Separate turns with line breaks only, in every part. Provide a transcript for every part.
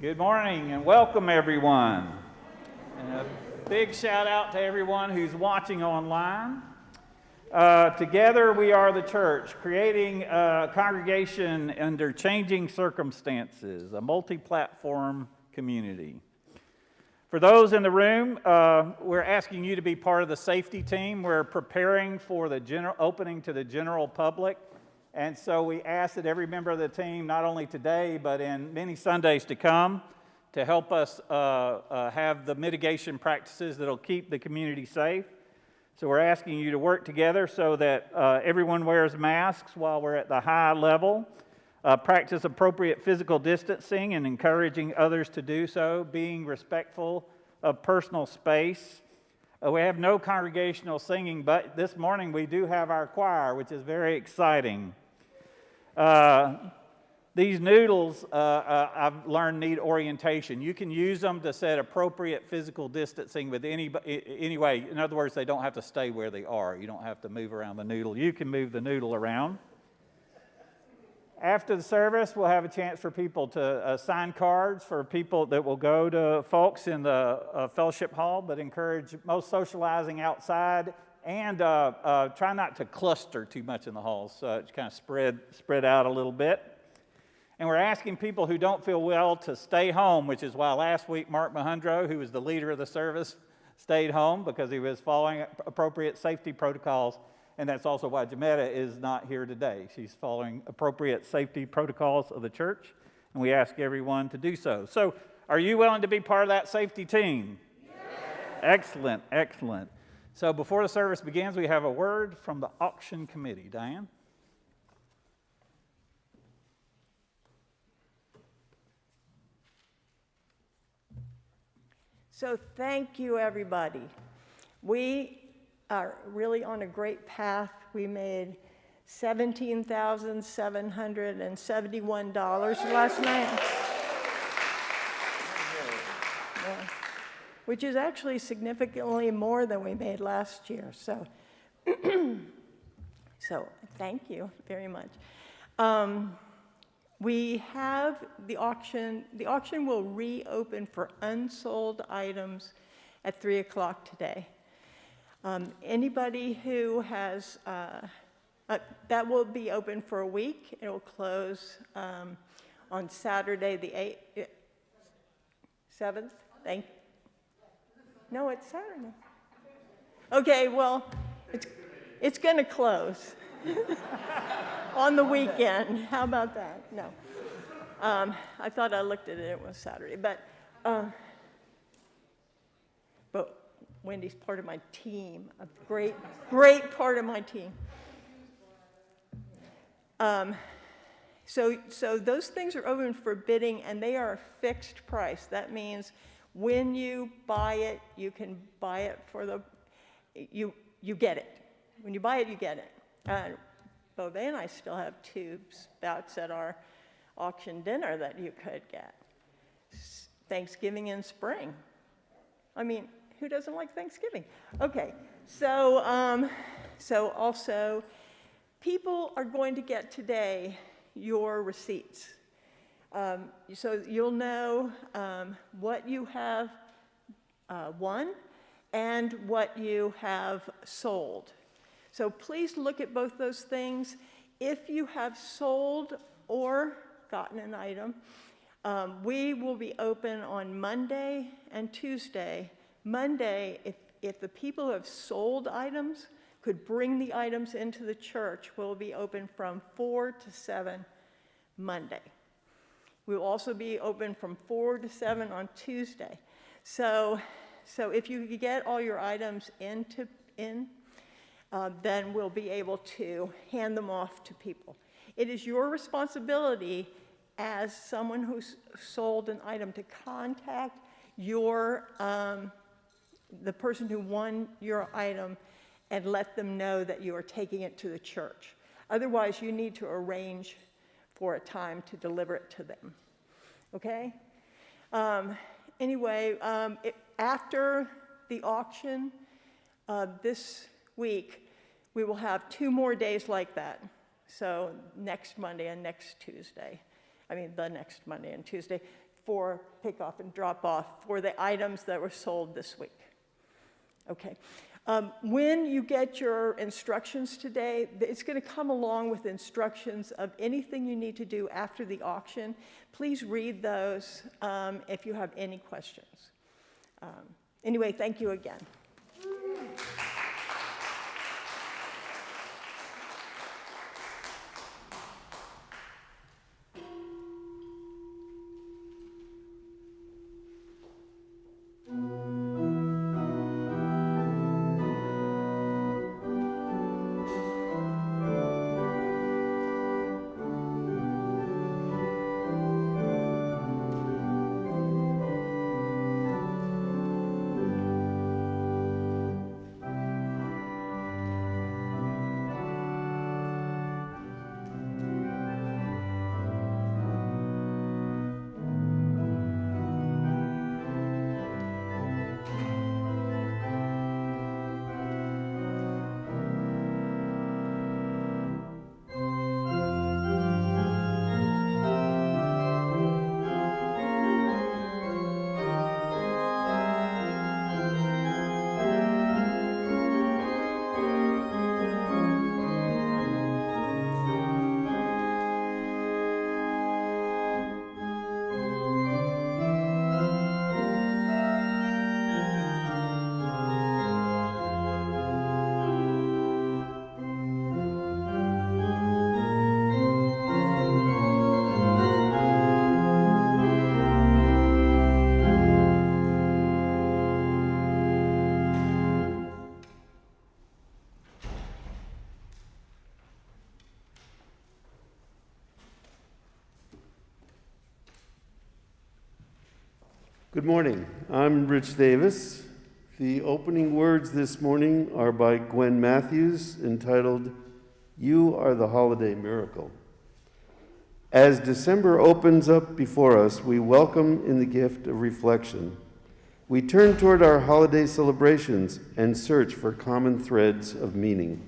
Good morning and welcome everyone. And a big shout out to everyone who's watching online. Together we are the church, creating a congregation under changing circumstances, a multi-platform community. For those in the room, we're asking you to be part of the safety team. We're preparing for the opening to the general public. And so we ask that every member of the team, not only today, but in many Sundays to come, to help us have the mitigation practices that will keep the community safe. So we're asking you to work together so that everyone wears masks while we're at the high level, practice appropriate physical distancing and encouraging others to do so, being respectful of personal space. We have no congregational singing, but this morning we do have our choir, which is very exciting. These noodles, I've learned, need orientation. You can use them to set appropriate physical distancing with any way. In other words, they don't have to stay where they are. You don't have to move around the noodle. You can move the noodle around. After the service, we'll have a chance for people to sign cards for people that will go to folks in the fellowship hall, but encourage most socializing outside. And try not to cluster too much in the halls, so it's kind of spread out a little bit. And we're asking people who don't feel well to stay home, which is why last week Mark Mahundro, who was the leader of the service, stayed home because he was following appropriate safety protocols. And that's also why Jametta is not here today. She's following appropriate safety protocols of the church, and we ask everyone to do so. So are you willing to be part of that safety team? Yes. Excellent, excellent. So before the service begins, we have a word from the auction committee. Diane?
So thank you, everybody. We are really on a great path. We made $17,771 last night. Yeah. Which is actually significantly more than we made last year. So, so thank you very much. We have the auction. The auction will reopen for unsold items at 3 o'clock today. Anybody who has, that will be open for a week. It will close on Saturday the 7th. Thank you. No, it's Saturday. Okay, well, it's going to close on the weekend. How about that? No. I thought I looked at it, it was Saturday. But Wendy's part of my team, a great part of my team. So those things are open for bidding, and they are a fixed price. That means when you buy it, you can buy it for you get it. When you buy it, you get it. Beauvais and I still have 2 spouts at our auction dinner that you could get. Thanksgiving in spring. I mean, who doesn't like Thanksgiving? Okay, so also, people are going to get today your receipts. So you'll know what you have won and what you have sold. So please look at both those things. If you have sold or gotten an item, we will be open on Monday and Tuesday. Monday, if the people who have sold items could bring the items into the church, we'll be open from 4 to 7 Monday. We'll also be open from 4 to 7 on Tuesday. So if you get all your items in, then we'll be able to hand them off to people. It is your responsibility as someone who's sold an item to contact the person who won your item and let them know that you are taking it to the church. Otherwise, you need to arrange for a time to deliver it to them. Okay? Anyway, after the auction this week, we will have 2 more days like that. So next Monday and next Tuesday. I mean, the next Monday and Tuesday. for pickoff and drop-off for the items that were sold this week. Okay. When you get your instructions today, it's going to come along with instructions of anything you need to do after the auction. Please read those if you have any questions. Anyway, thank you again.
Good morning. I'm Rich Davis. The opening words this morning are by Gwen Matthews, entitled, "You Are the Holiday Miracle." As December opens up before us, we welcome in the gift of reflection. We turn toward our holiday celebrations and search for common threads of meaning.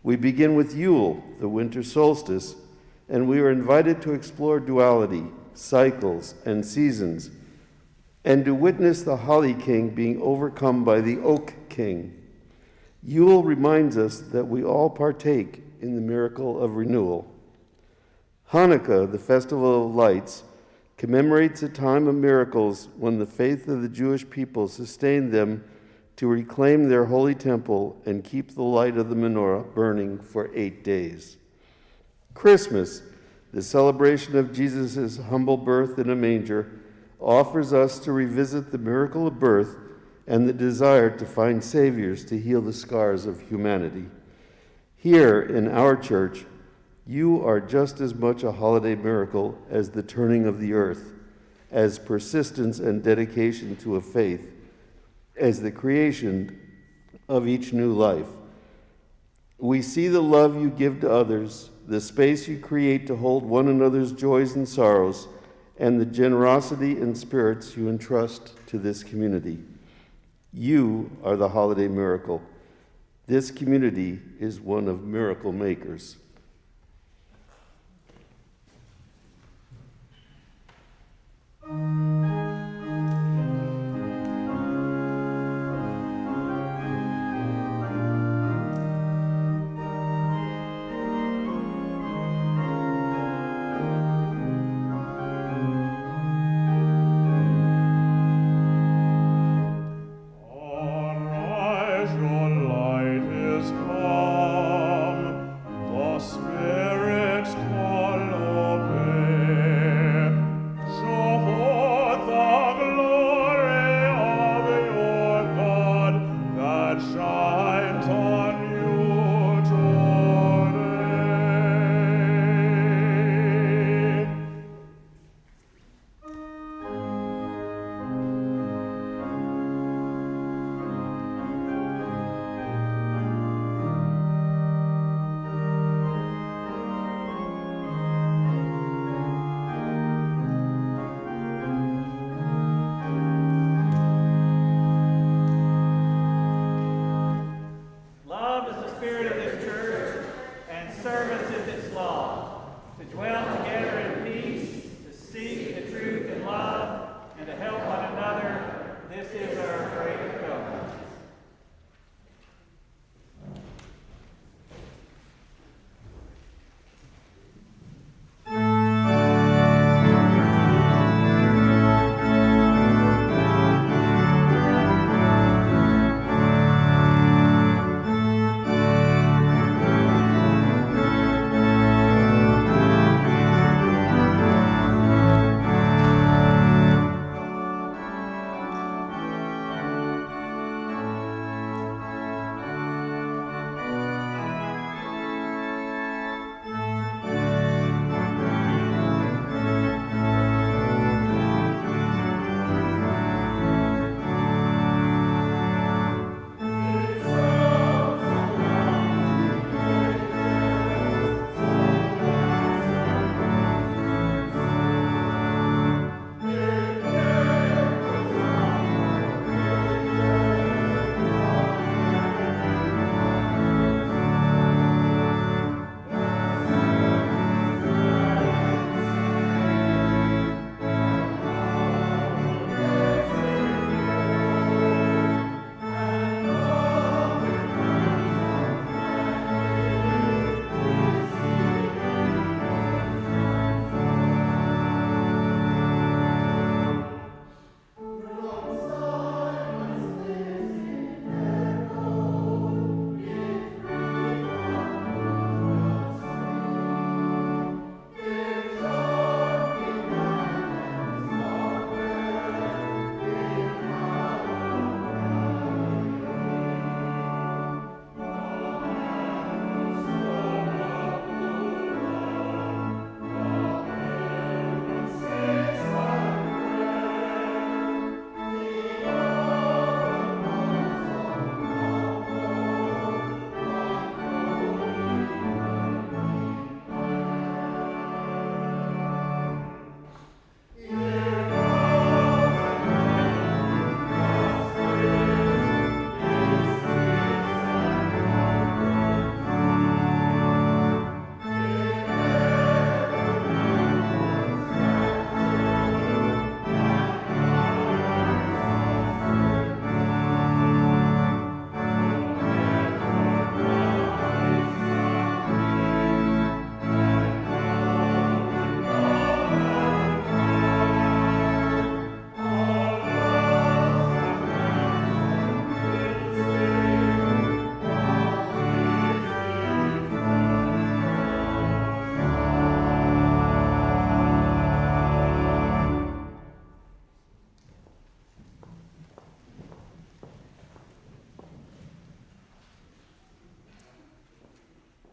We begin with Yule, the winter solstice, and we are invited to explore duality, cycles, and seasons, and to witness the Holly King being overcome by the Oak King. Yule reminds us that we all partake in the miracle of renewal. Hanukkah, the festival of lights, commemorates a time of miracles when the faith of the Jewish people sustained them to reclaim their holy temple and keep the light of the menorah burning for 8 days. Christmas, the celebration of Jesus' humble birth in a manger, offers us to revisit the miracle of birth and the desire to find saviors to heal the scars of humanity. Here in our church, you are just as much a holiday miracle as the turning of the earth, as persistence and dedication to a faith, as the creation of each new life. We see the love you give to others, the space you create to hold one another's joys and sorrows, and the generosity and spirits you entrust to this community. You are the holiday miracle. This community is one of miracle makers.
seek the truth in love, and to help one another. This is our great goal.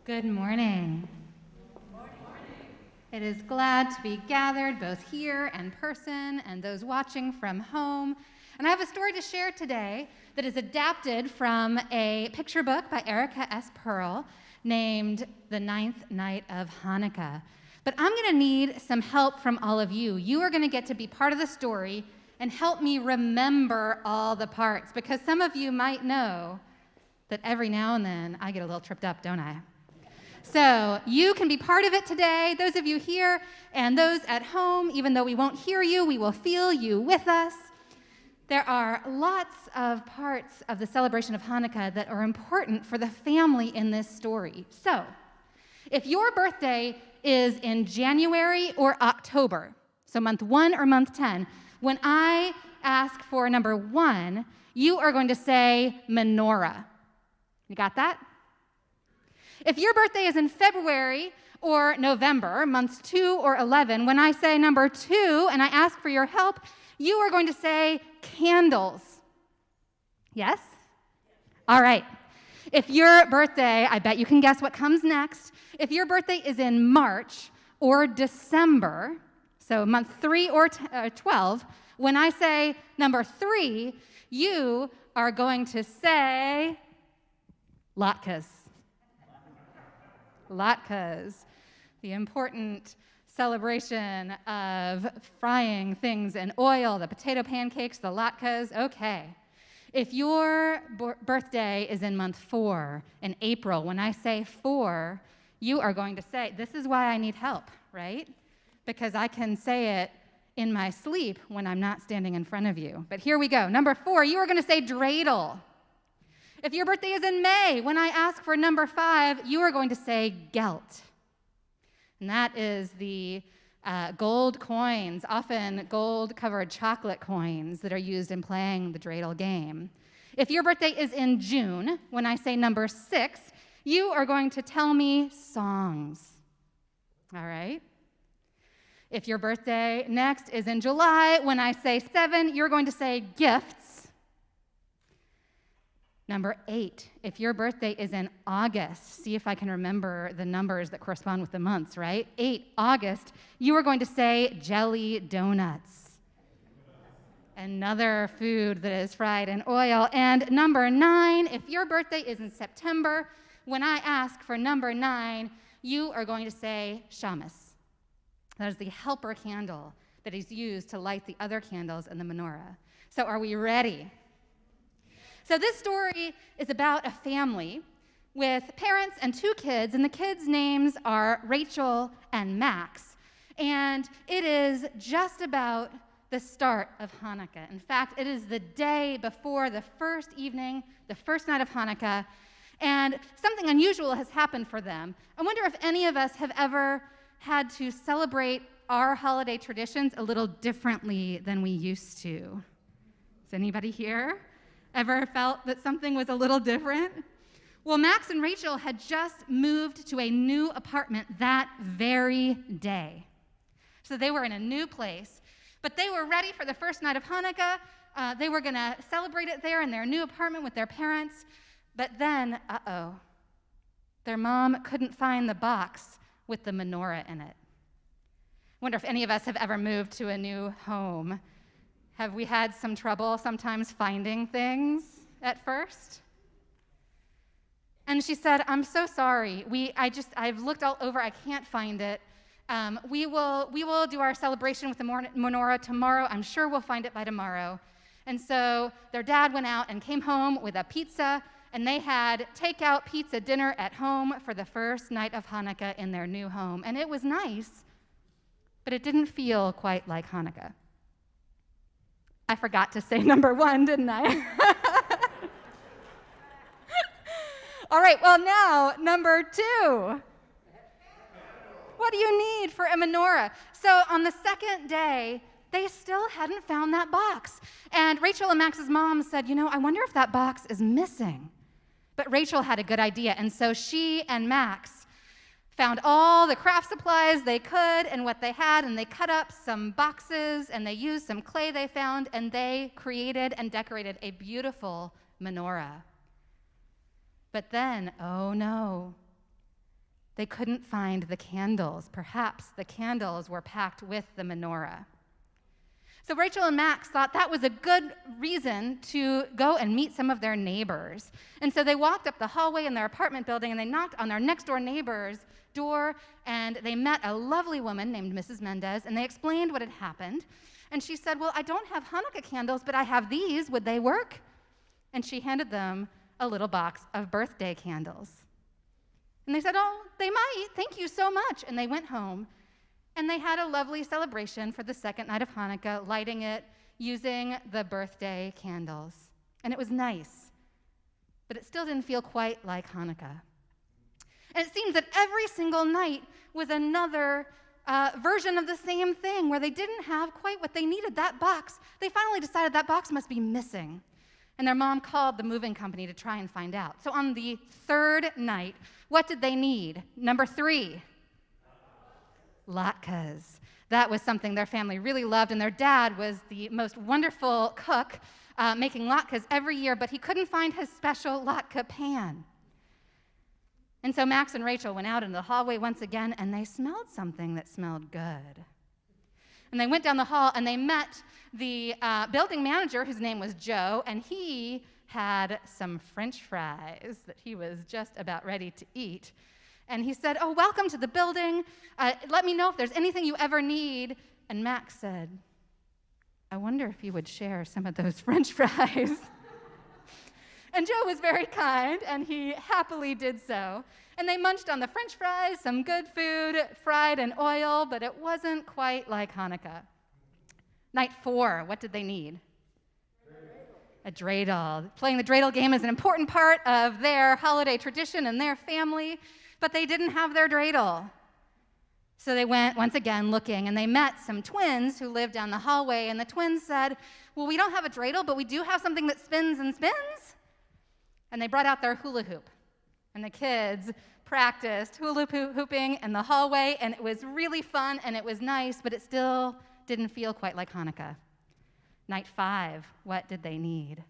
Good morning. It is glad to be gathered both here in person and those watching from home. And I have a story to share today that is adapted from a picture book by Erica S. Pearl named The Ninth Night of Hanukkah. But I'm going to need some help from all of you. You are going to get to be part of the story and help me remember all the parts, because some of you might know that every now and then I get a little tripped up, don't I? So you can be part of it today, those of you here and those at home. Even though we won't hear you, we will feel you with us. There are lots of parts of the celebration of Hanukkah that are important for the family in this story. So if your birthday is in January or October, so month 1 or month 10, when I ask for number 1, you are going to say Menorah. You got that? If your birthday is in February or November, months 2 or 11, when I say number 2 and I ask for your help, you are going to say candles. Yes? All right. If your birthday, I bet you can guess what comes next. If your birthday is in March or December, so month 3 or 12, when I say number 3, you are going to say latkes. Latkes, the important celebration of frying things in oil, the potato pancakes, the latkes. Okay. If your birthday is in month 4, in April, when I say 4, you are going to say, this is why I need help, right? because I can say it in my sleep when I'm not standing in front of you. But here we go. Number 4, you are going to say dreidel. If your birthday is in May, when I ask for number 5, you are going to say gelt. And that is the gold coins, often gold-covered chocolate coins that are used in playing the dreidel game. If your birthday is in June, when I say number 6, you are going to tell me songs. All right? If your birthday next is in July, when I say 7, you're going to say gifts. Number 8, if your birthday is in August, see if I can remember the numbers that correspond with the months, right? 8, August, you are going to say jelly donuts. Another food that is fried in oil. And number 9, if your birthday is in September, when I ask for number 9, you are going to say shamus. That is the helper candle that is used to light the other candles in the menorah. So are we ready? So this story is about a family with parents and 2 kids, and the kids' names are Rachel and Max. And it is just about the start of Hanukkah. In fact, it is the day before the first evening, the first night of Hanukkah, and something unusual has happened for them. I wonder if any of us have ever had to celebrate our holiday traditions a little differently than we used to. Is anybody here ever felt that something was a little different? Well, Max and Rachel had just moved to a new apartment that very day. So they were in a new place, but they were ready for the first night of Hanukkah. They were going to celebrate it there in their new apartment with their parents. But then, their mom couldn't find the box with the menorah in it. I wonder if any of us have ever moved to a new home. Have we had some trouble sometimes finding things at first? And she said, I'm so sorry. I've looked all over, I can't find it. We will do our celebration with the menorah tomorrow. I'm sure we'll find it by tomorrow. And so their dad went out and came home with a pizza, and they had takeout pizza dinner at home for the first night of Hanukkah in their new home. And it was nice, but it didn't feel quite like Hanukkah. I forgot to say number 1, didn't I? All right, well now, number 2. What do you need for a menorah? So on the second day, they still hadn't found that box. And Rachel and Max's mom said, I wonder if that box is missing. But Rachel had a good idea, and so she and Max found all the craft supplies they could and what they had, and they cut up some boxes, and they used some clay they found, and they created and decorated a beautiful menorah. But then, oh no, they couldn't find the candles. Perhaps the candles were packed with the menorah. So Rachel and Max thought that was a good reason to go and meet some of their neighbors. And so they walked up the hallway in their apartment building, and they knocked on their next-door neighbor's door, and they met a lovely woman named Mrs. Mendez, and they explained what had happened. And she said, well, I don't have Hanukkah candles, but I have these. Would they work? And she handed them a little box of birthday candles. And they said, oh, they might. Thank you so much. And they went home. And they had a lovely celebration for the second night of Hanukkah, lighting it using the birthday candles. And it was nice, but it still didn't feel quite like Hanukkah. And it seemed that every single night was another version of the same thing, where they didn't have quite what they needed, that box. They finally decided that box must be missing. And their mom called the moving company to try and find out. So on the third night, what did they need? Number 3. Latkes. That was something their family really loved, and their dad was the most wonderful cook, making latkes every year, but he couldn't find his special latke pan. And so Max and Rachel went out into the hallway once again, and they smelled something that smelled good. And they went down the hall, and they met the building manager, whose name was Joe, and he had some French fries that he was just about ready to eat. And he said, oh, welcome to the building. Let me know if there's anything you ever need. And Max said, I wonder if you would share some of those French fries. And Joe was very kind, and he happily did so. And they munched on the French fries, some good food, fried in oil, but it wasn't quite like Hanukkah. Night 4, what did they need? A dreidel. Playing the dreidel game is an important part of their holiday tradition and their family, but they didn't have their dreidel. So they went once again looking, and they met some twins who lived down the hallway, and the twins said, well, we don't have a dreidel, but we do have something that spins and spins. And they brought out their hula hoop, and the kids practiced hula hooping in the hallway, and it was really fun, and it was nice, but it still didn't feel quite like Hanukkah. Night 5, what did they need?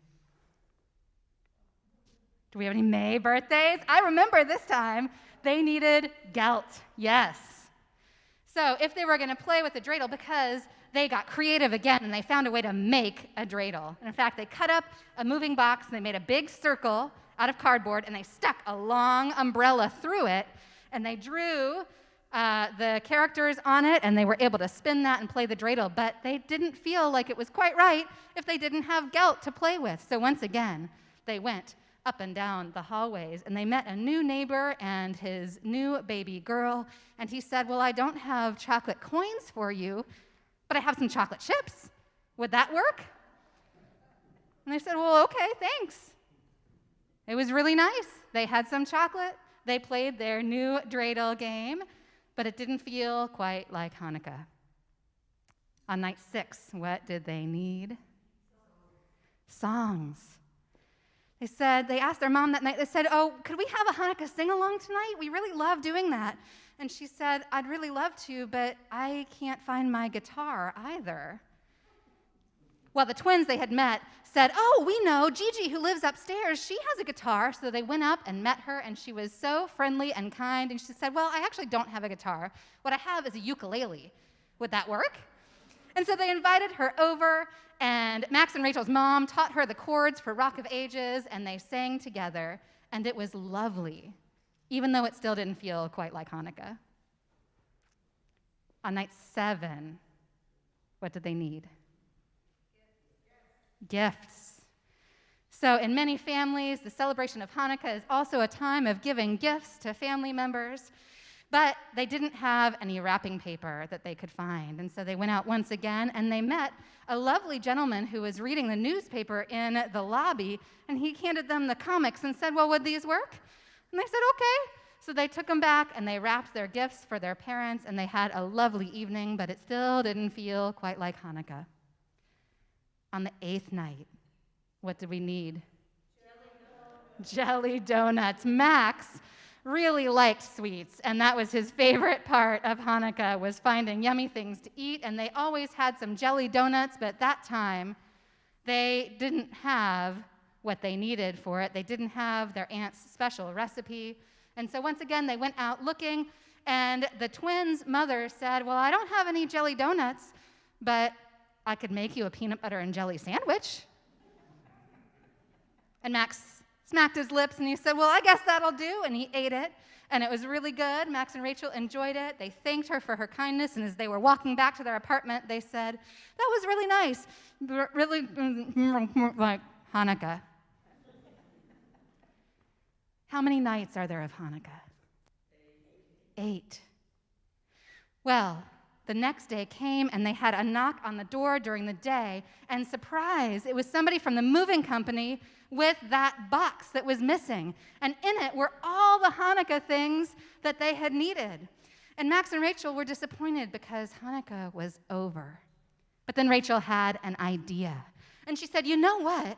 Do we have any May birthdays? I remember this time they needed gelt, yes. So if they were going to play with the dreidel, because they got creative again and they found a way to make a dreidel. And in fact, they cut up a moving box and they made a big circle out of cardboard and they stuck a long umbrella through it and they drew the characters on it and they were able to spin that and play the dreidel, but they didn't feel like it was quite right if they didn't have gelt to play with. So once again, they went up and down the hallways, and they met a new neighbor and his new baby girl, and he said, well, I don't have chocolate coins for you, but I have some chocolate chips. Would that work? And they said, well, okay, thanks. It was really nice. They had some chocolate. They played their new dreidel game, but it didn't feel quite like Hanukkah. On night 6, what did they need? Songs. They asked their mom that night, they said, oh, could we have a Hanukkah sing-along tonight? We really love doing that. And she said, I'd really love to, but I can't find my guitar either. Well, the twins they had met said, oh, we know, Gigi, who lives upstairs, she has a guitar. So they went up and met her, and she was so friendly and kind. And she said, well, I actually don't have a guitar. What I have is a ukulele. Would that work? And so they invited her over, and Max and Rachel's mom taught her the chords for Rock of Ages, and they sang together, and it was lovely, even though it still didn't feel quite like Hanukkah. On night 7, what did they need? Gifts. So in many families, the celebration of Hanukkah is also a time of giving gifts to family members. But they didn't have any wrapping paper that they could find. And so they went out once again, and they met a lovely gentleman who was reading the newspaper in the lobby, and he handed them the comics and said, well, would these work? And they said, okay. So they took them back, and they wrapped their gifts for their parents, and they had a lovely evening, but it still didn't feel quite like Hanukkah. On the 8th night, what did we need? Jelly donuts. Max really liked sweets, and that was his favorite part of Hanukkah, was finding yummy things to eat, and they always had some jelly donuts, but that time they didn't have what they needed for it. They didn't have their aunt's special recipe, and so once again they went out looking, and the twins' mother said, well, I don't have any jelly donuts, but I could make you a peanut butter and jelly sandwich. And Max smacked his lips, and he said, well, I guess that'll do, and he ate it, and it was really good. Max and Rachel enjoyed it. They thanked her for her kindness, and as they were walking back to their apartment, they said, that was really nice, really like Hanukkah. How many nights are there of Hanukkah? 8. Well, the next day came, and they had a knock on the door during the day, and surprise, it was somebody from the moving company with that box that was missing. And in it were all the Hanukkah things that they had needed. And Max and Rachel were disappointed because Hanukkah was over. But then Rachel had an idea. And she said, you know what?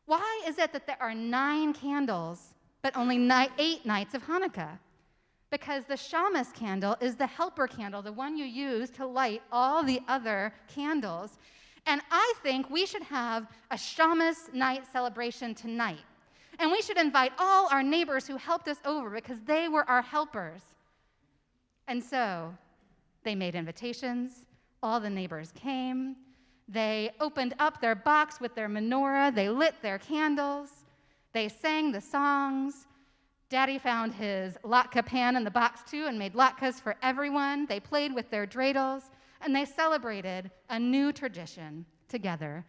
Why is it that there are 9 candles, but only 8 nights of Hanukkah? Because the shamus candle is the helper candle, the one you use to light all the other candles. And I think we should have a shamus night celebration tonight. And we should invite all our neighbors who helped us over because they were our helpers. And so they made invitations. All the neighbors came. They opened up their box with their menorah. They lit their candles. They sang the songs. Daddy found his latke pan in the box too and made latkes for everyone. They played with their dreidels, and they celebrated a new tradition together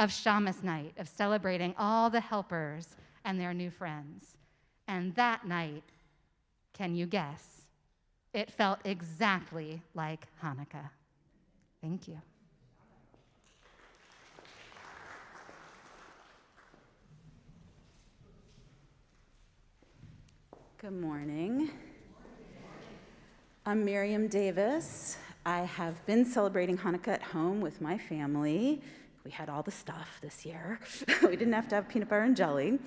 of Shamas night, of celebrating all the helpers and their new friends. And that night, can you guess? It felt exactly like Hanukkah. Thank you.
Good morning. I'm Miriam Davis. I have been celebrating Hanukkah at home with my family. We had all the stuff this year. We didn't have to have peanut butter and jelly.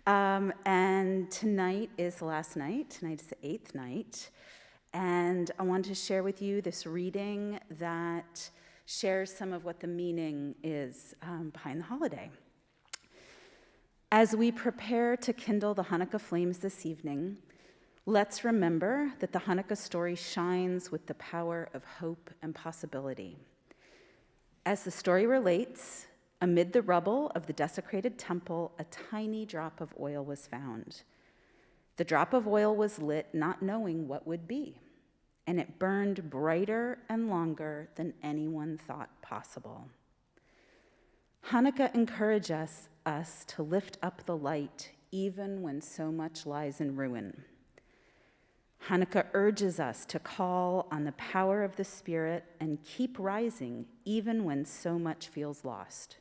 And tonight is the last night. Tonight is the 8th night. And I wanted to share with you this reading that shares some of what the meaning is behind the holiday. As we prepare to kindle the Hanukkah flames this evening, let's remember that the Hanukkah story shines with the power of hope and possibility. As the story relates, amid the rubble of the desecrated temple, a tiny drop of oil was found. The drop of oil was lit, not knowing what would be, and it burned brighter and longer than anyone thought possible. Hanukkah encourages us to lift up the light even when so much lies in ruin. Hanukkah urges us to call on the power of the Spirit and keep rising even when so much feels lost.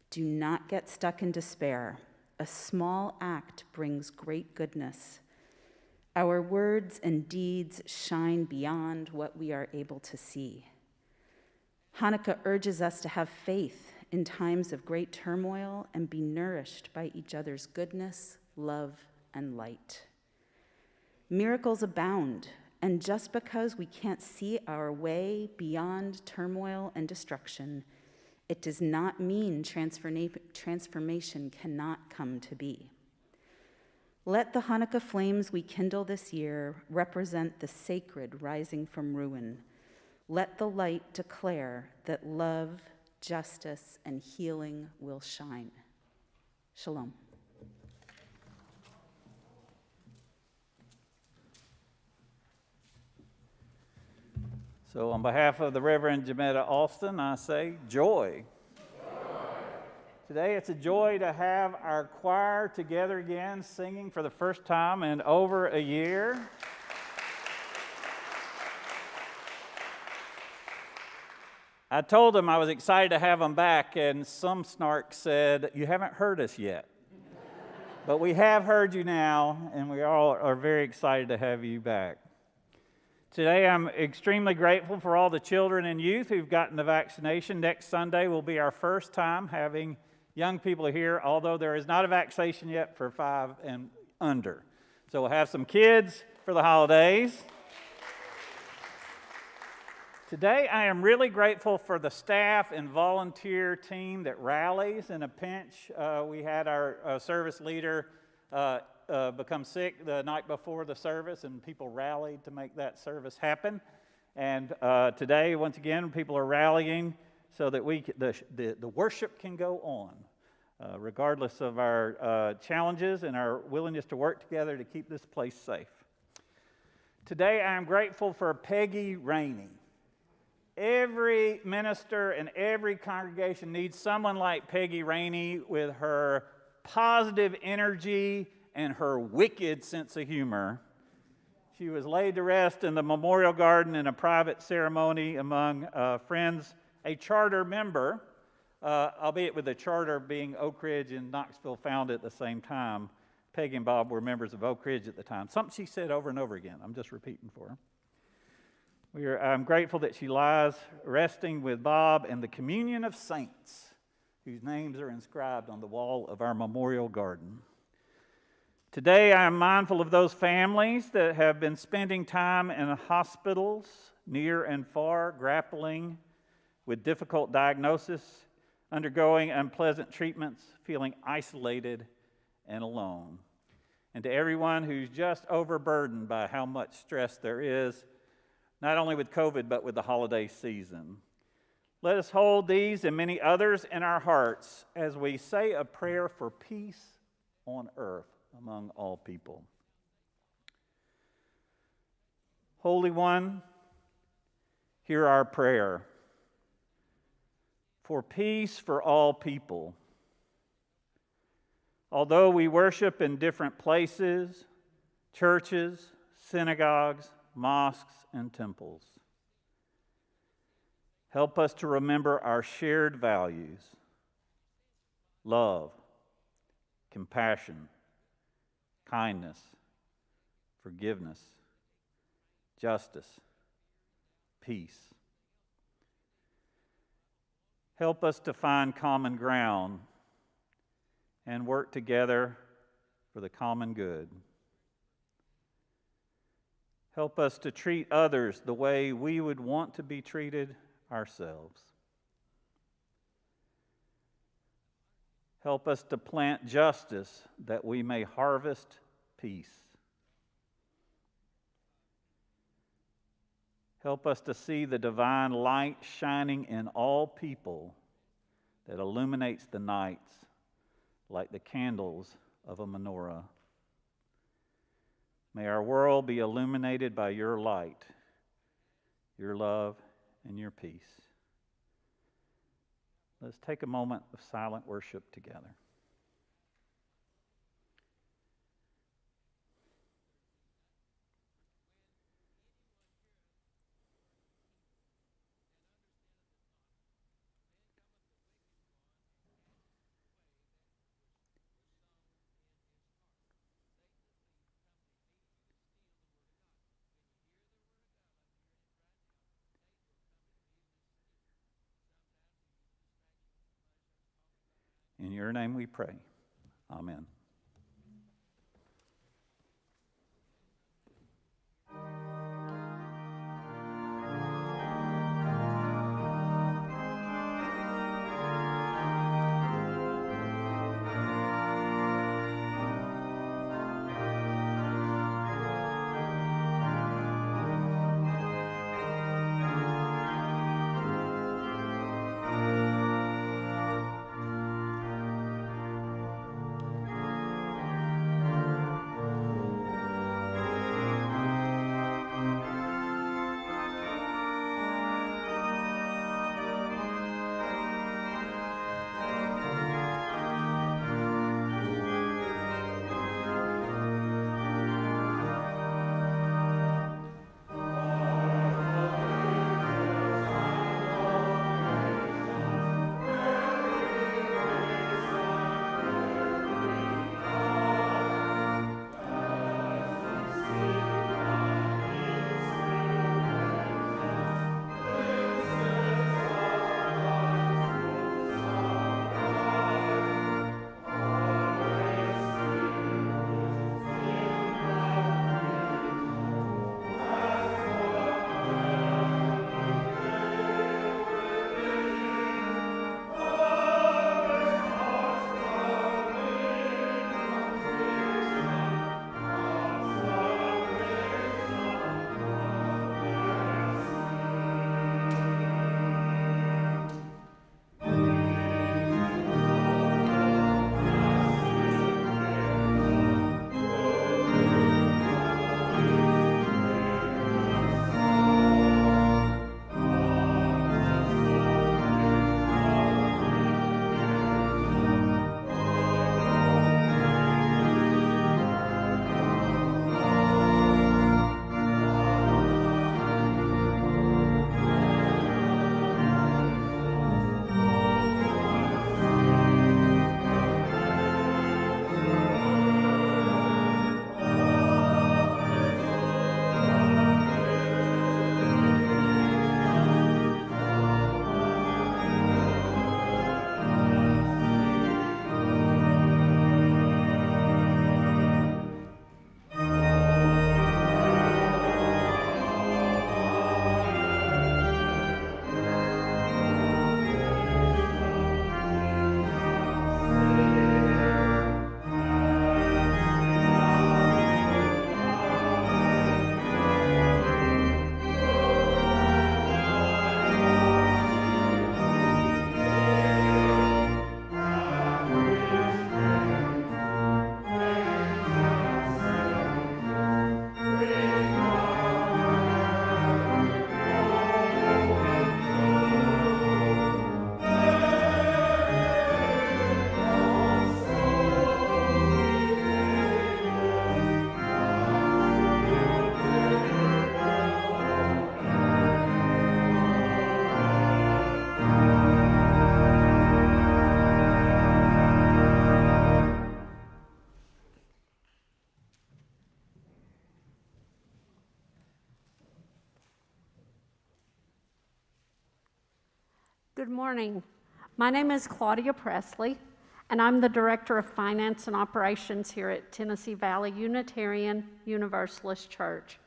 Do not get stuck in despair. A small act brings great goodness. Our words and deeds shine beyond what we are able to see. Hanukkah urges us to have faith in times of great turmoil and be nourished by each other's goodness, love, and light. Miracles abound, and just because we can't see our way beyond turmoil and destruction, it does not mean transformation cannot come to be. Let the Hanukkah flames we kindle this year represent the sacred rising from ruin. Let the light declare that love, justice, and healing will shine. Shalom.
So on behalf of the Reverend Jametta Alston, I say joy. Today it's a joy to have our choir together again, singing for the first time in over a year. I told them I was excited to have them back, and some snark said, "You haven't heard us yet." But we have heard you now, and we all are very excited to have you back. Today I'm extremely grateful for all the children and youth who've gotten the vaccination. Next Sunday will be our first time having young people here, although there is not a vaccination yet for 5 and under. So we'll have some kids for the holidays. Today I am really grateful for the staff and volunteer team that rallies in a pinch. We had our service leader become sick the night before the service, and people rallied to make that service happen. And today, once again, people are rallying so that the worship can go on, regardless of our challenges and our willingness to work together to keep this place safe. Today, I am grateful for Peggy Rainey. Every minister and every congregation needs someone like Peggy Rainey with her positive energy and her wicked sense of humor. She was laid to rest in the Memorial Garden in a private ceremony among friends. A charter member, albeit with the charter being Oak Ridge and Knoxville founded at the same time. Peggy and Bob were members of Oak Ridge at the time. Something she said over and over again. I'm just repeating for her. I'm grateful that she lies resting with Bob in the communion of saints whose names are inscribed on the wall of our Memorial Garden. Today, I am mindful of those families that have been spending time in hospitals, near and far, grappling with difficult diagnosis, undergoing unpleasant treatments, feeling isolated and alone. And to everyone who's just overburdened by how much stress there is, not only with COVID, but with the holiday season. Let us hold these and many others in our hearts as we say a prayer for peace on earth among all people. Holy One, hear our prayer. for peace for all people. Although we worship in different places, churches, synagogues, mosques, and temples, help us to remember our shared values: love, compassion, kindness, forgiveness, justice, peace. Help us to find common ground and work together for the common good. Help us to treat others the way we would want to be treated ourselves. Help us to plant justice that we may harvest peace. Help us to see the divine light shining in all people that illuminates the nights like the candles of a menorah. May our world be illuminated by your light, your love, and your peace. Let's take a moment of silent worship together. In your name we pray. Amen.
Good morning. My name is Claudia Presley, and I'm the Director of Finance and Operations here at Tennessee Valley Unitarian Universalist Church.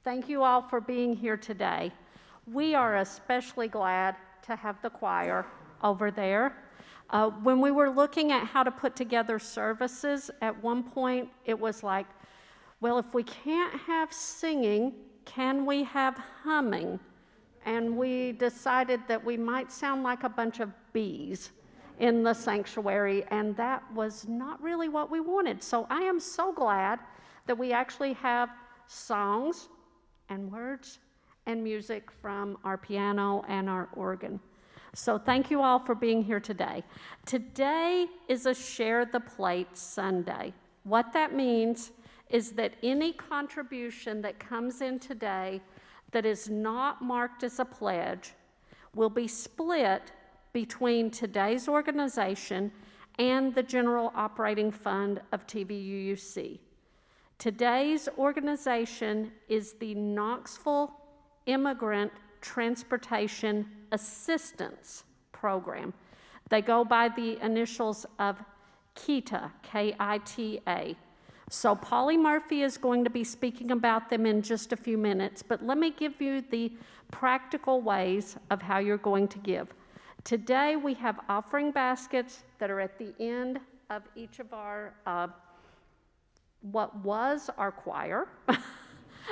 Thank you all for being here today. We are especially glad to have the choir over there. When we were looking at how to put together services, at one point it was like, well, if we can't have singing, can we have humming? And we decided that we might sound like a bunch of bees in the sanctuary, and that was not really what we wanted. So I am so glad that we actually have songs and words and music from our piano and our organ. So thank you all for being here today. Today is a Share the Plate Sunday. What that means is that any contribution that comes in today that is not marked as a pledge will be split between today's organization and the general operating fund of TVUUC. Today's organization is the Knoxville Immigrant Transportation Assistance Program. They go by the initials of KITA, K-I-T-A. So Polly Murphy is going to be speaking about them in just a few minutes, but let me give you the practical ways of how you're going to give. Today we have offering baskets that are at the end of each of our, what was our choir.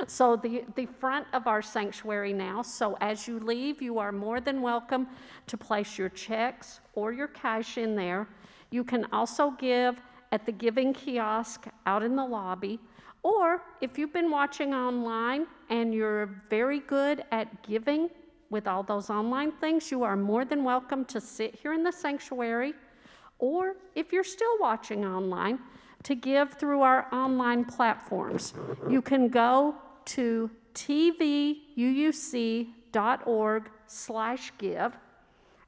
So the front of our sanctuary now. So as you leave, you are more than welcome to place your checks or your cash in there. You can also give at the giving kiosk out in the lobby, or if you've been watching online and you're very good at giving with all those online things, you are more than welcome to sit here in the sanctuary, or if you're still watching online, to give through our online platforms. You can go to tvuuc.org/give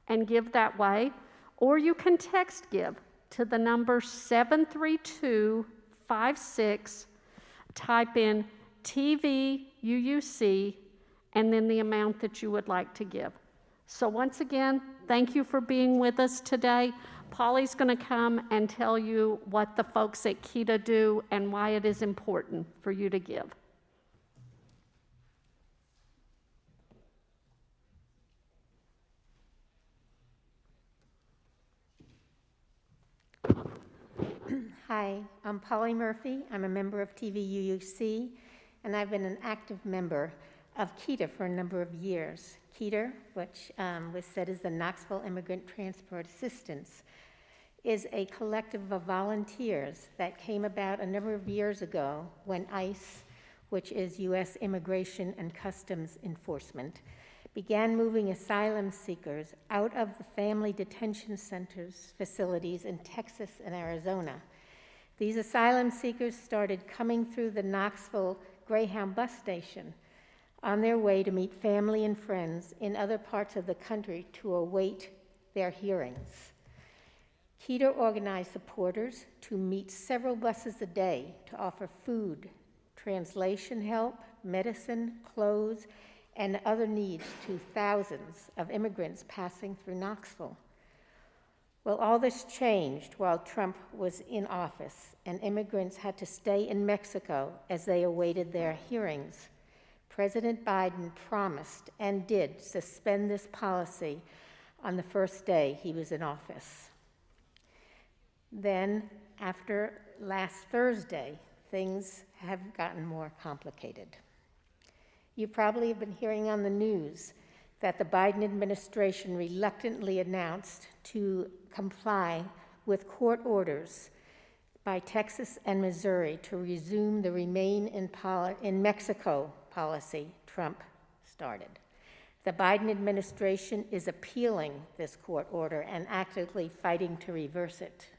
and give that way, or you can text give to the number 73256, type in TVUUC, and then the amount that you would like to give. So once again, thank you for being with us today. Polly's going to come and tell you what the folks at KITA do and why it is important for you to give.
Hi, I'm Polly Murphy. I'm a member of TVUUC, and I've been an active member of KITA for a number of years. KITA, which was said is the Knoxville Immigrant Transport Assistance, is a collective of volunteers that came about a number of years ago when ICE, which is U.S. Immigration and Customs Enforcement, began moving asylum seekers out of the family detention centers facilities in Texas and Arizona. These asylum seekers started coming through the Knoxville Greyhound bus station on their way to meet family and friends in other parts of the country to await their hearings. KITA organized supporters to meet several buses a day to offer food, translation help, medicine, clothes, and other needs to thousands of immigrants passing through Knoxville. Well, all this changed while Trump was in office, and immigrants had to stay in Mexico as they awaited their hearings. President Biden promised and did suspend this policy on the first day he was in office. Then, after last Thursday, things have gotten more complicated. You probably have been hearing on the news that the Biden administration reluctantly announced to comply with court orders by Texas and Missouri to resume the Remain in Mexico policy Trump started. The Biden administration is appealing this court order and actively fighting to reverse it.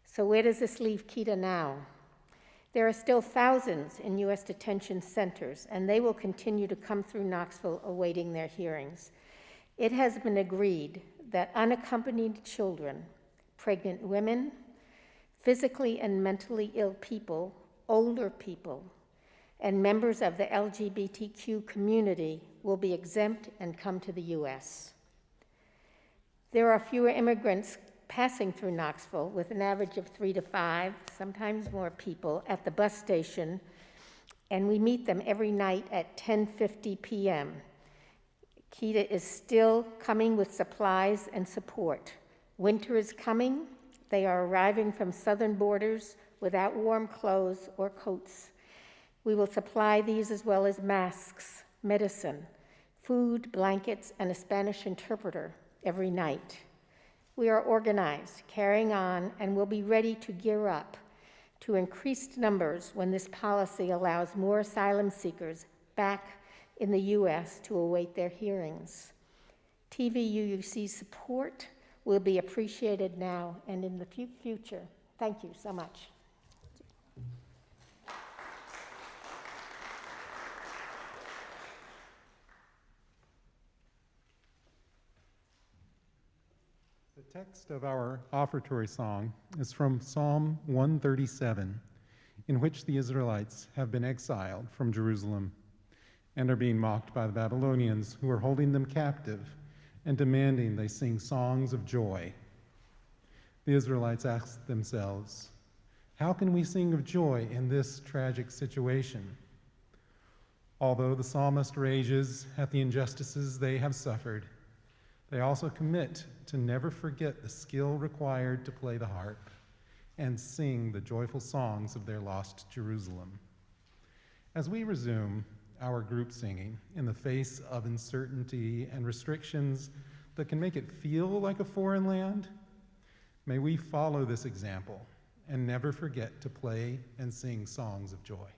So where does this leave KITA now? There are still thousands in U.S. detention centers, and they will continue to come through Knoxville awaiting their hearings. It has been agreed that unaccompanied children, pregnant women, physically and mentally ill people, older people, and members of the LGBTQ community will be exempt and come to the U.S. There are fewer immigrants passing through Knoxville, with an average of 3 to 5, sometimes more people, at the bus station, and we meet them every night at 10:50 p.m. Kita is still coming with supplies and support. Winter is coming. They are arriving from southern borders without warm clothes or coats. We will supply these as well as masks, medicine, food, blankets, and a Spanish interpreter every night. We are organized, carrying on, and will be ready to gear up to increased numbers when this policy allows more asylum seekers back in the U.S. to await their hearings. TVUUC's support will be appreciated now and in the future. Thank you so much.
The text of our offertory song is from Psalm 137, in which the Israelites have been exiled from Jerusalem and are being mocked by the Babylonians, who are holding them captive and demanding they sing songs of joy. The Israelites ask themselves, how can we sing of joy in this tragic situation? Although the psalmist rages at the injustices they have suffered, they also commit to never forget the skill required to play the harp and sing the joyful songs of their lost Jerusalem. As we resume our group singing in the face of uncertainty and restrictions that can make it feel like a foreign land, may we follow this example and never forget to play and sing songs of joy.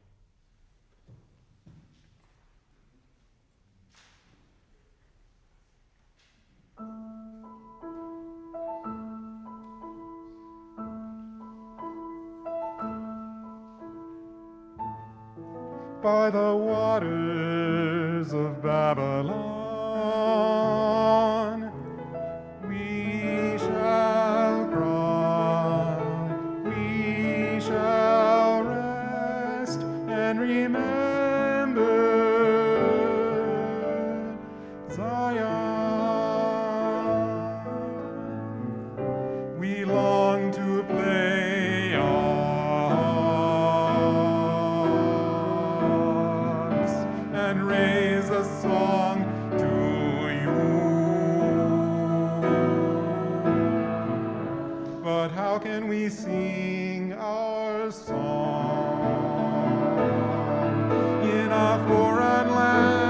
By the waters of Babylon, we shall cry, we shall rest and remember Zion. We long to play and raise a song to you. But how can we sing our song in a foreign land?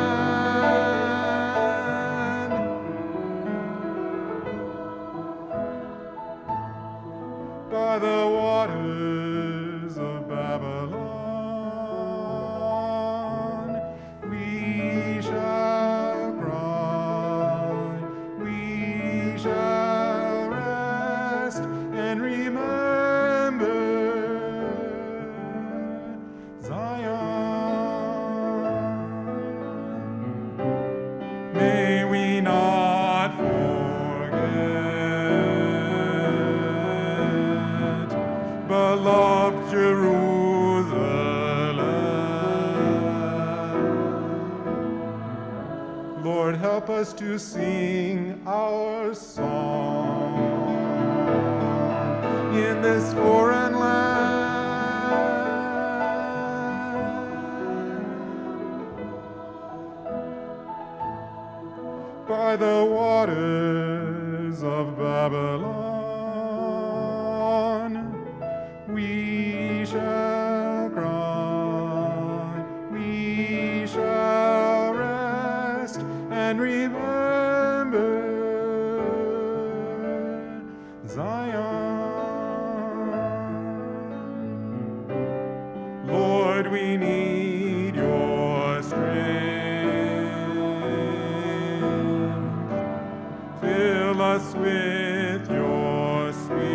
By the waters of Babylon, we shall cry, we shall rest and remember Zion. May we not forget beloved Jerusalem. Lord, help us to sing our song in this foreign land. By the waters of Babylon, we shall cry, we shall rest and remember Zion. Lord, we need your strength. Fill us with your Spirit.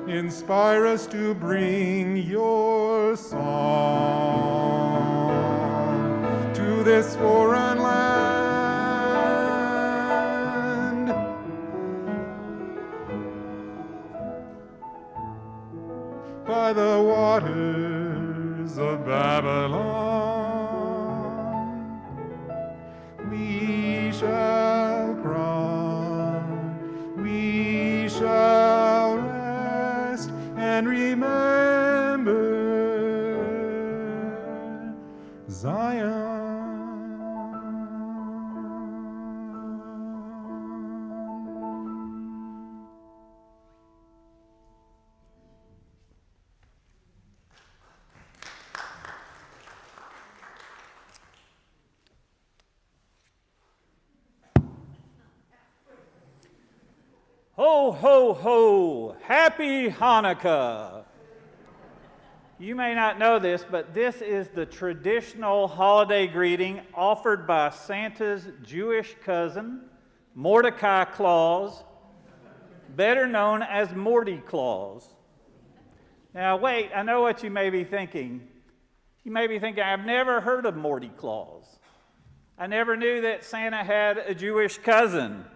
Inspire us to bring your song to this foreign land. By the waters of Babylon, we Zion.
Ho, ho, ho! Happy Hanukkah! You may not know this, but this is the traditional holiday greeting offered by Santa's Jewish cousin, Mordecai Claus, better known as Morty Claus. Now, wait, I know what you may be thinking. You may be thinking, I've never heard of Morty Claus. I never knew that Santa had a Jewish cousin.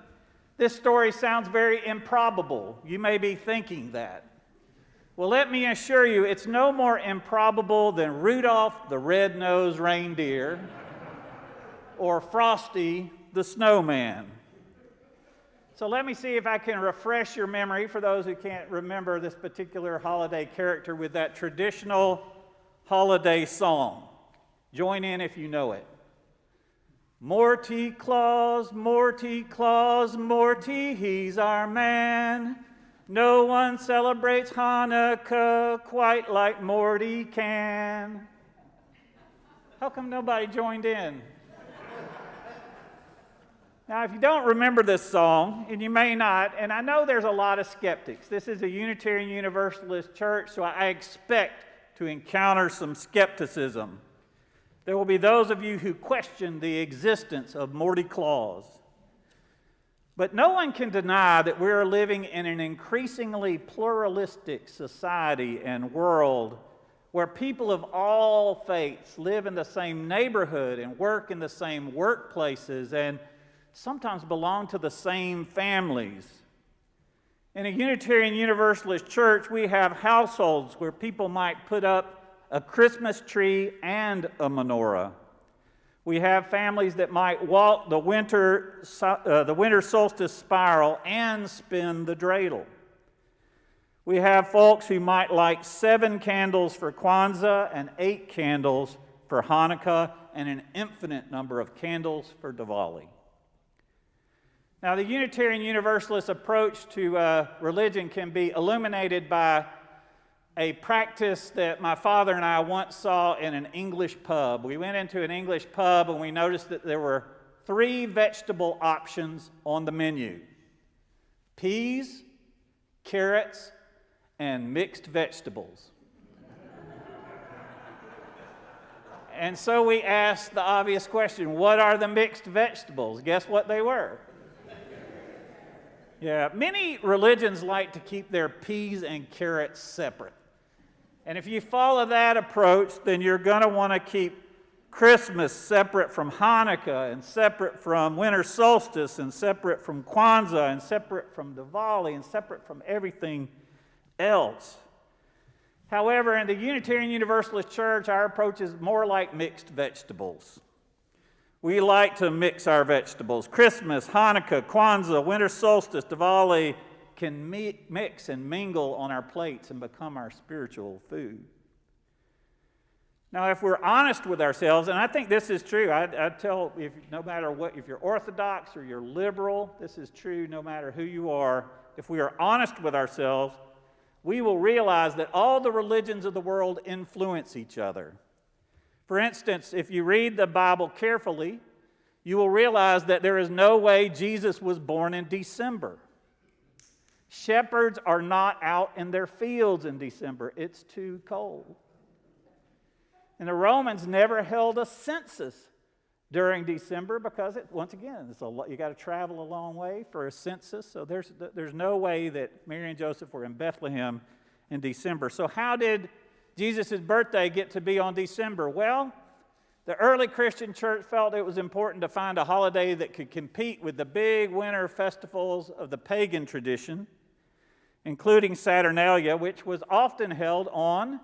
This story sounds very improbable. You may be thinking that. Well, let me assure you, it's no more improbable than Rudolph the Red-Nosed Reindeer or Frosty the Snowman. So let me see if I can refresh your memory for those who can't remember this particular holiday character with that traditional holiday song. Join in if you know it. Morty Claus, Morty Claus, Morty, he's our man. No one celebrates Hanukkah quite like Morty can. How come nobody joined in? Now, if you don't remember this song, and you may not, and I know there's a lot of skeptics. This is a Unitarian Universalist church, so I expect to encounter some skepticism. There will be those of you who question the existence of Morty Claus. But no one can deny that we're living in an increasingly pluralistic society and world where people of all faiths live in the same neighborhood and work in the same workplaces and sometimes belong to the same families. In a Unitarian Universalist church, we have households where people might put up a Christmas tree and a menorah. We have families that might walk the winter solstice spiral and spin the dreidel. We have folks who might light 7 candles for Kwanzaa and 8 candles for Hanukkah and an infinite number of candles for Diwali. Now, the Unitarian Universalist approach to religion can be illuminated by a practice that my father and I once saw in an English pub. We went into an English pub and we noticed that there were 3 vegetable options on the menu: peas, carrots, and mixed vegetables. And so we asked the obvious question, what are the mixed vegetables? Guess what they were? Yeah, many religions like to keep their peas and carrots separate. And if you follow that approach, then you're going to want to keep Christmas separate from Hanukkah, and separate from Winter Solstice, and separate from Kwanzaa, and separate from Diwali, and separate from everything else. However, in the Unitarian Universalist Church, our approach is more like mixed vegetables. We like to mix our vegetables. Christmas, Hanukkah, Kwanzaa, Winter Solstice, Diwali can mix and mingle on our plates and become our spiritual food. Now, if we're honest with ourselves, and I think this is true, I tell, no matter what, if you're Orthodox or you're liberal, this is true no matter who you are. If we are honest with ourselves, we will realize that all the religions of the world influence each other. For instance, if you read the Bible carefully, you will realize that there is no way Jesus was born in December. Shepherds are not out in their fields in December. It's too cold. And the Romans never held a census during December because, once again, you got to travel a long way for a census. So there's no way that Mary and Joseph were in Bethlehem in December. So how did Jesus' birthday get to be on December? Well, the early Christian church felt it was important to find a holiday that could compete with the big winter festivals of the pagan tradition, including Saturnalia, which was often held on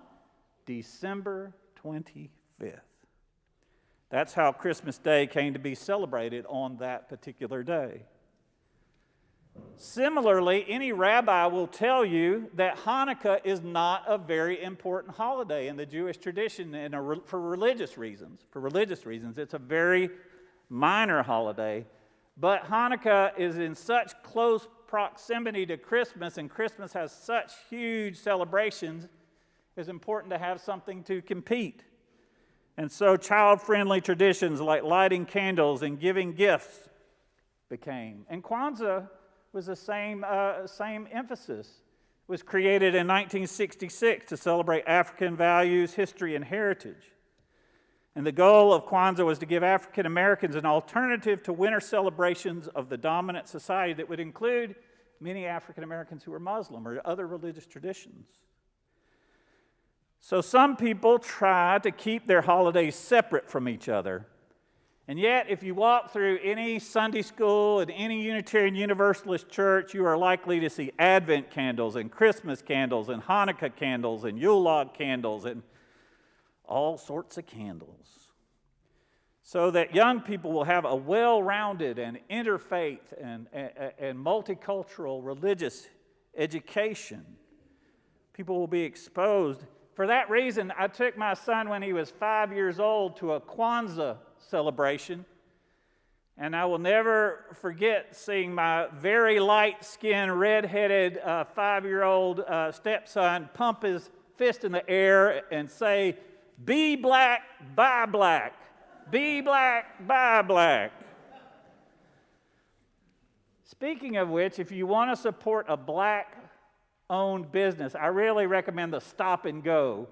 December 25th. That's how Christmas Day came to be celebrated on that particular day. Similarly, any rabbi will tell you that Hanukkah is not a very important holiday in the Jewish tradition and for religious reasons. For religious reasons, it's a very minor holiday. But Hanukkah is in such close proximity to Christmas, and Christmas has such huge celebrations, it's important to have something to compete. And so child-friendly traditions like lighting candles and giving gifts became. And Kwanzaa was the same emphasis. It was created in 1966 to celebrate African values, history, and heritage. And the goal of Kwanzaa was to give African Americans an alternative to winter celebrations of the dominant society that would include many African Americans who were Muslim or other religious traditions. So some people try to keep their holidays separate from each other. And yet, if you walk through any Sunday school and any Unitarian Universalist church, you are likely to see Advent candles and Christmas candles and Hanukkah candles and Yule log candles and all sorts of candles, so that young people will have a well-rounded and interfaith and multicultural religious education. People will be exposed. For that reason, I took my son when he was 5 years old to a Kwanzaa celebration, and I will never forget seeing my very light-skinned, red-headed 5-year-old stepson pump his fist in the air and say, "Be black, buy black. Be black, buy black." Speaking of which, if you want to support a black-owned business, I really recommend the Stop and Go,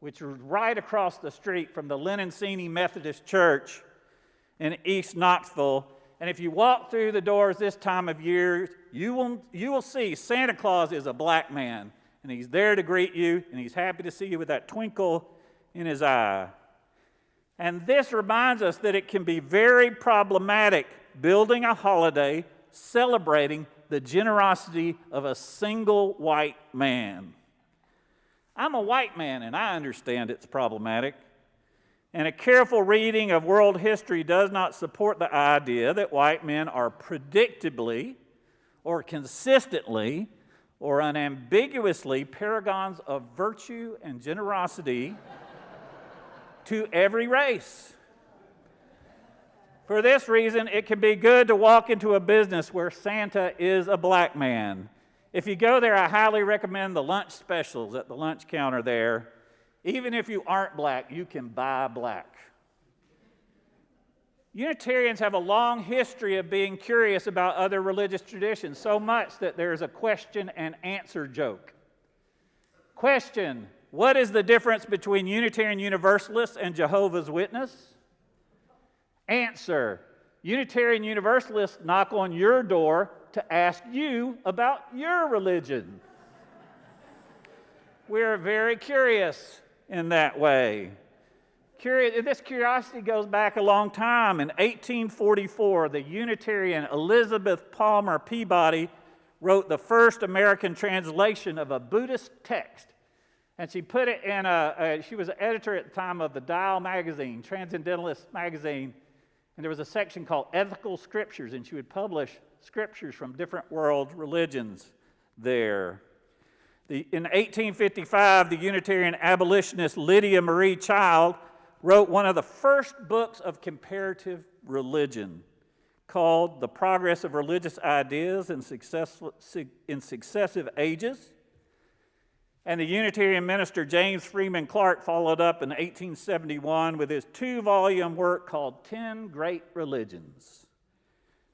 which is right across the street from the Lenancini Methodist Church in East Knoxville. And if you walk through the doors this time of year, you will see Santa Claus is a black man, and he's there to greet you, and he's happy to see you with that twinkle in his eye. And this reminds us that it can be very problematic building a holiday celebrating the generosity of a single white man. I'm a white man, and I understand it's problematic. And a careful reading of world history does not support the idea that white men are predictably or consistently or unambiguously paragons of virtue and generosity to every race. For this reason, it can be good to walk into a business where Santa is a black man. If you go there, I highly recommend the lunch specials at the lunch counter there. Even if you aren't black, you can buy black. Unitarians have a long history of being curious about other religious traditions, so much that there's a question and answer joke. Question: what is the difference between Unitarian Universalists and Jehovah's Witnesses? Answer: Unitarian Universalists knock on your door to ask you about your religion. We're very curious in that way. This curiosity goes back a long time. In 1844, the Unitarian Elizabeth Palmer Peabody wrote the first American translation of a Buddhist text. And she put it in she was an editor at the time of the Dial magazine, Transcendentalist magazine, and there was a section called Ethical Scriptures, and she would publish scriptures from different world religions there. In 1855, the Unitarian abolitionist Lydia Marie Child wrote one of the first books of comparative religion called The Progress of Religious Ideas in Successive Ages. And the Unitarian minister James Freeman Clark followed up in 1871 with his 2-volume work called 10 Great Religions.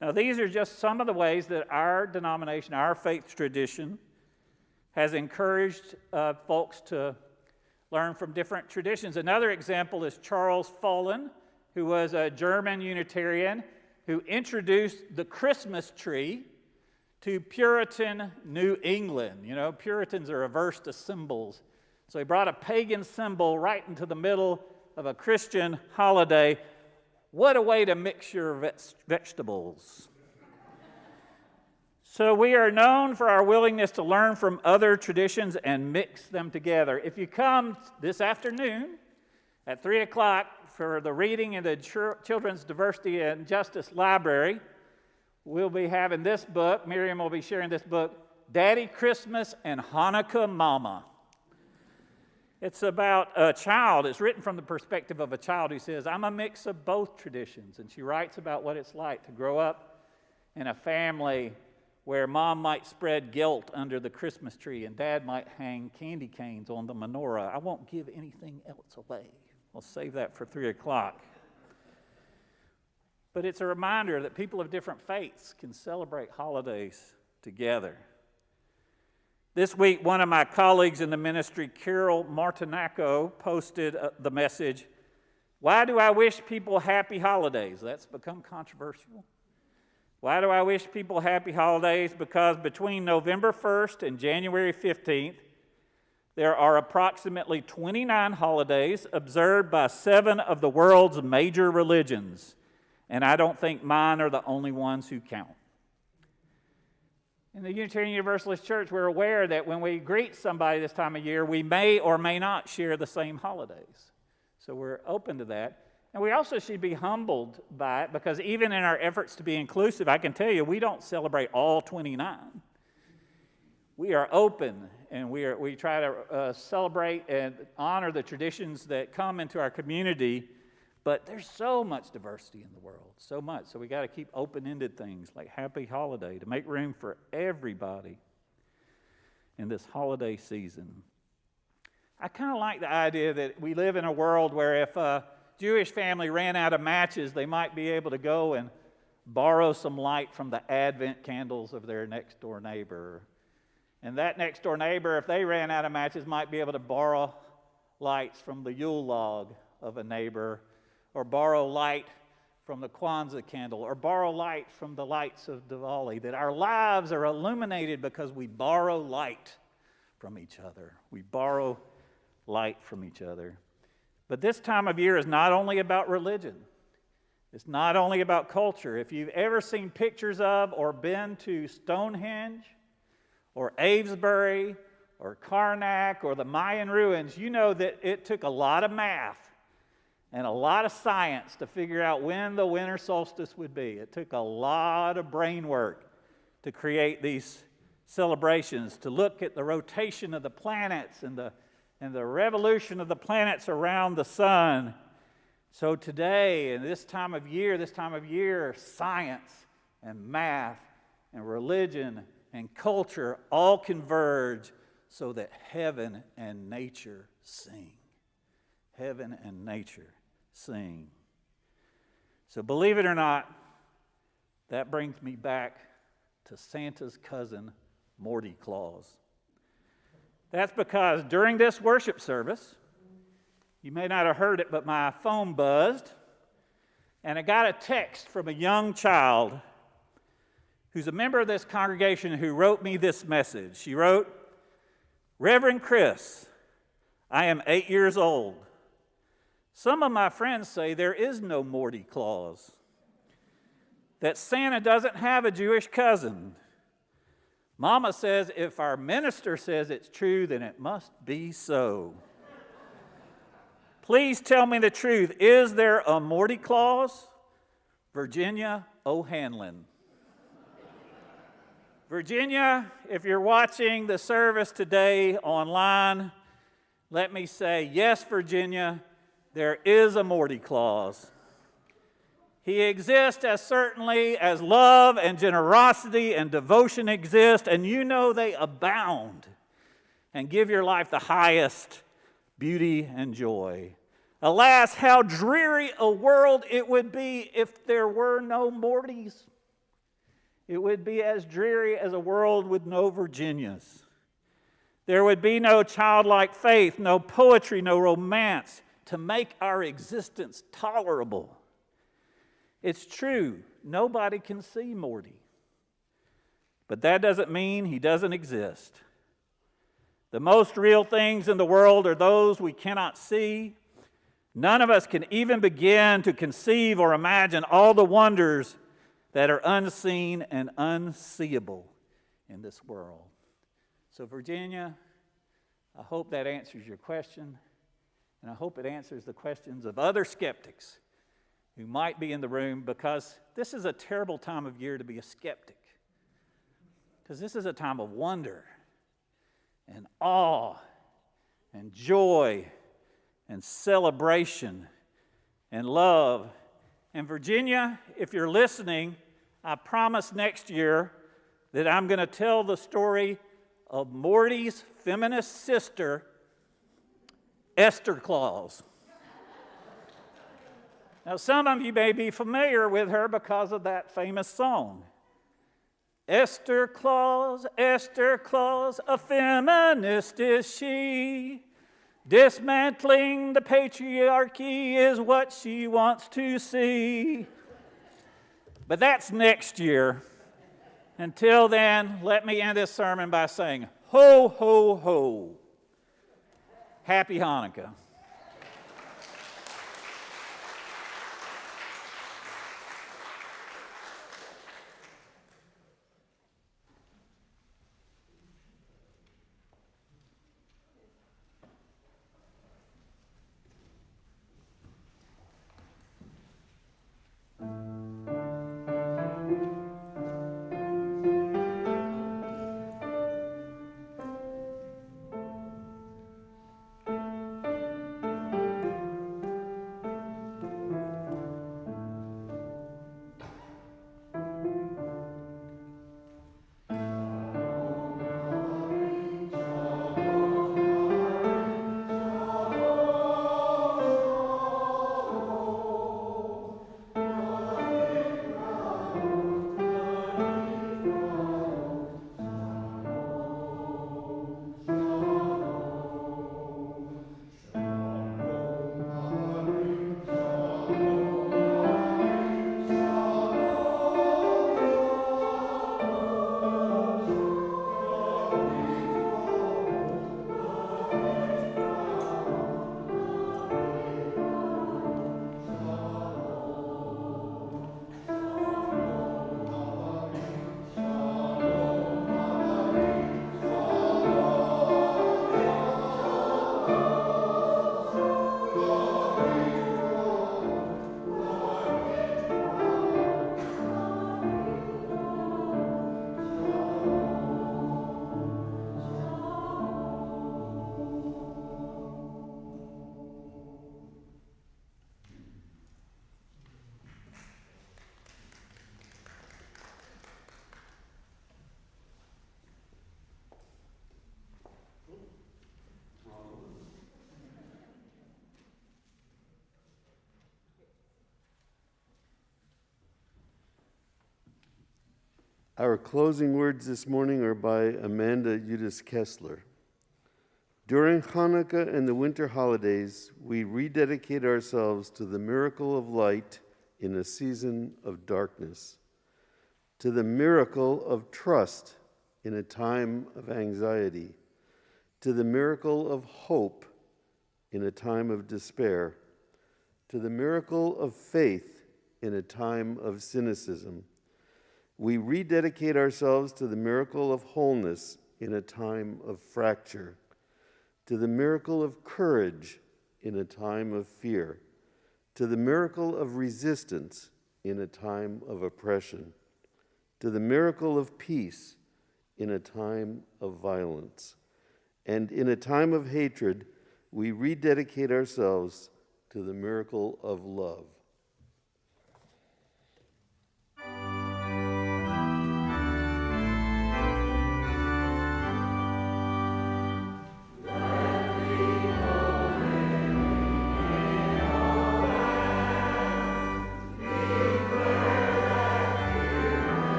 Now, these are just some of the ways that our denomination, our faith tradition, has encouraged folks to learn from different traditions. Another example is Charles Follin, who was a German Unitarian who introduced the Christmas tree to Puritan New England. You know, Puritans are averse to symbols. So he brought a pagan symbol right into the middle of a Christian holiday. What a way to mix your vegetables. So we are known for our willingness to learn from other traditions and mix them together. If you come this afternoon at 3 o'clock for the reading in the Children's Diversity and Justice Library, we'll be having this book. Miriam will be sharing this book, Daddy Christmas and Hanukkah Mama. It's about a child. It's written from the perspective of a child who says, I'm a mix of both traditions. And she writes about what it's like to grow up in a family where mom might spread guilt under the Christmas tree and dad might hang candy canes on the menorah. I won't give anything else away. I'll save that for 3 o'clock. But it's a reminder that people of different faiths can celebrate holidays together. This week, one of my colleagues in the ministry, Carol Martinaco, posted the message, why do I wish people happy holidays? That's become controversial. Why do I wish people happy holidays? Because between November 1st and January 15th, there are approximately 29 holidays observed by 7 of the world's major religions. And I don't think mine are the only ones who count. In the Unitarian Universalist Church, we're aware that when we greet somebody this time of year, we may or may not share the same holidays. So we're open to that. And we also should be humbled by it, because even in our efforts to be inclusive, I can tell you, we don't celebrate all 29. We are open, and we try to celebrate and honor the traditions that come into our community. But there's so much diversity in the world, so much. So we got to keep open-ended things like Happy Holiday to make room for everybody in this holiday season. I kind of like the idea that we live in a world where if a Jewish family ran out of matches, they might be able to go and borrow some light from the Advent candles of their next-door neighbor. And that next-door neighbor, if they ran out of matches, might be able to borrow lights from the Yule log of a neighbor, or borrow light from the Kwanzaa candle, or borrow light from the lights of Diwali, that our lives are illuminated because we borrow light from each other. We borrow light from each other. But this time of year is not only about religion. It's not only about culture. If you've ever seen pictures of or been to Stonehenge, or Avesbury, or Karnak, or the Mayan ruins, you know that it took a lot of math and a lot of science to figure out when the winter solstice would be. It took a lot of brain work to create these celebrations, to look at the rotation of the planets and the revolution of the planets around the sun. So today, and this time of year, science and math and religion and culture all converge so that heaven and nature sing. Heaven and nature sing. So believe it or not, that brings me back to Santa's cousin, Morty Claus. That's because during this worship service, you may not have heard it, but my phone buzzed, and I got a text from a young child who's a member of this congregation who wrote me this message. She wrote, Reverend Chris, I am 8 years old. Some of my friends say there is no Morty Claus, that Santa doesn't have a Jewish cousin. Mama says if our minister says it's true, then it must be so. Please tell me the truth. Is there a Morty Claus? Virginia O'Hanlon. Virginia, if you're watching the service today online, let me say, yes, Virginia, there is a Morty Claus. He exists as certainly as love and generosity and devotion exist, and you know they abound and give your life the highest beauty and joy. Alas, how dreary a world it would be if there were no Mortys. It would be as dreary as a world with no Virginias. There would be no childlike faith, no poetry, no romance to make our existence tolerable. It's true, nobody can see Morty. But that doesn't mean he doesn't exist. The most real things in the world are those we cannot see. None of us can even begin to conceive or imagine all the wonders that are unseen and unseeable in this world. So, Virginia, I hope that answers your question, and I hope it answers the questions of other skeptics who might be in the room, because this is a terrible time of year to be a skeptic. Because this is a time of wonder and awe and joy and celebration and love. And Virginia, if you're listening, I promise next year that I'm going to tell the story of Morty's feminist sister, Esther Claus. Now, some of you may be familiar with her because of that famous song. Esther Claus, a feminist is she. Dismantling the patriarchy is what she wants to see. But that's next year. Until then, let me end this sermon by saying, ho, ho, ho. Happy Hanukkah.
Our closing words this morning are by Amanda Eudice Kessler. During Hanukkah and the winter holidays, we rededicate ourselves to the miracle of light in a season of darkness, to the miracle of trust in a time of anxiety, to the miracle of hope in a time of despair, to the miracle of faith in a time of cynicism. We rededicate ourselves to the miracle of wholeness in a time of fracture, to the miracle of courage in a time of fear, to the miracle of resistance in a time of oppression, to the miracle of peace in a time of violence. And in a time of hatred, we rededicate ourselves to the miracle of love.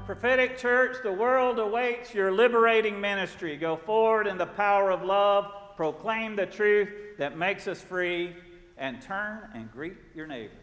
Prophetic Church, the world awaits your liberating ministry. Go forward in the power of love, proclaim the truth that makes us free, and turn and greet your neighbor.